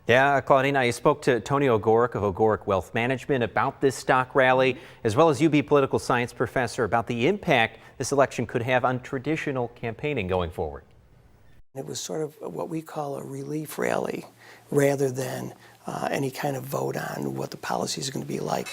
Yeah, Claudine, I spoke to Tony Ogorek of Ogorek Wealth Management about this stock rally, as well as UB political science professor about the impact this election could have on traditional campaigning going forward. It was sort of what we call a relief rally rather than any kind of vote on what the policies are going to be like.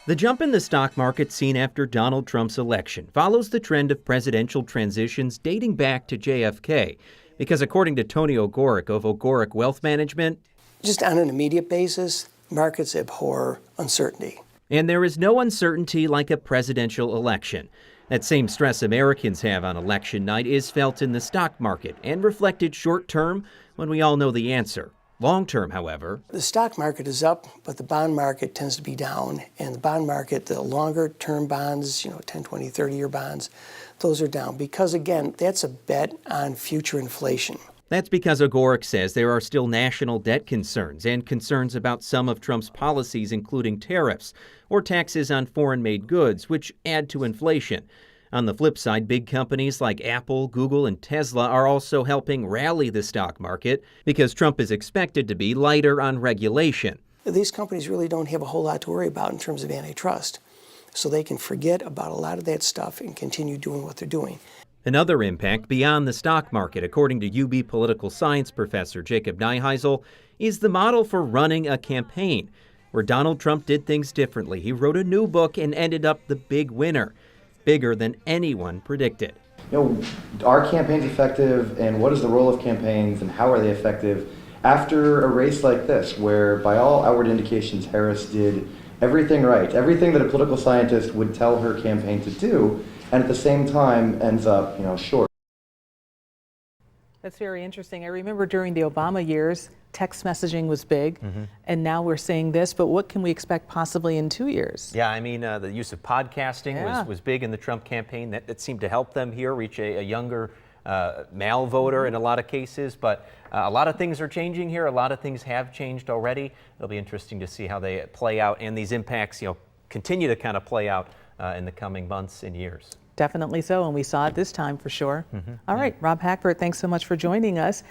The jump in the stock market seen after Donald Trump's election follows the trend of presidential transitions dating back to JFK. Because according to Tony Ogorek of Ogorek Wealth Management, just on an immediate basis, markets abhor uncertainty. And there is no uncertainty like a presidential election. That same stress Americans have on election night is felt in the stock market and reflected short term when we all know the answer. Long term, however, the stock market is up, but the bond market tends to be down. And the bond market, the longer term bonds, 10, 20, 30-year bonds, those are down because, again, that's a bet on future inflation. That's because Ogorek says there are still national debt concerns and concerns about some of Trump's policies, including tariffs or taxes on foreign-made goods, which add to inflation. On the flip side, big companies like Apple, Google, and Tesla are also helping rally the stock market because Trump is expected to be lighter on regulation. These companies really don't have a whole lot to worry about in terms of antitrust, so they can forget about a lot of that stuff and continue doing what they're doing. Another impact beyond the stock market, according to UB political science professor Jacob Neiheisel, is the model for running a campaign. Where Donald Trump did things differently, he wrote a new book and ended up the big winner. Bigger than anyone predicted. Are campaigns effective, and what is the role of campaigns, and how are they effective after a race like this, where by all outward indications Harris did everything right, everything that a political scientist would tell her campaign to do, and at the same time ends up, short. That's very interesting. I remember during the Obama years, text messaging was big, and now we're seeing this, but what can we expect possibly in 2 years? Yeah, I mean, the use of podcasting was big in the Trump campaign. That seemed to help them here reach a younger male voter in a lot of cases, but a lot of things are changing here. A lot of things have changed already. It'll be interesting to see how they play out, and these impacts, continue to kind of play out in the coming months and years. Definitely so, and we saw it this time for sure. All right, Rob Hackford, thanks so much for joining us.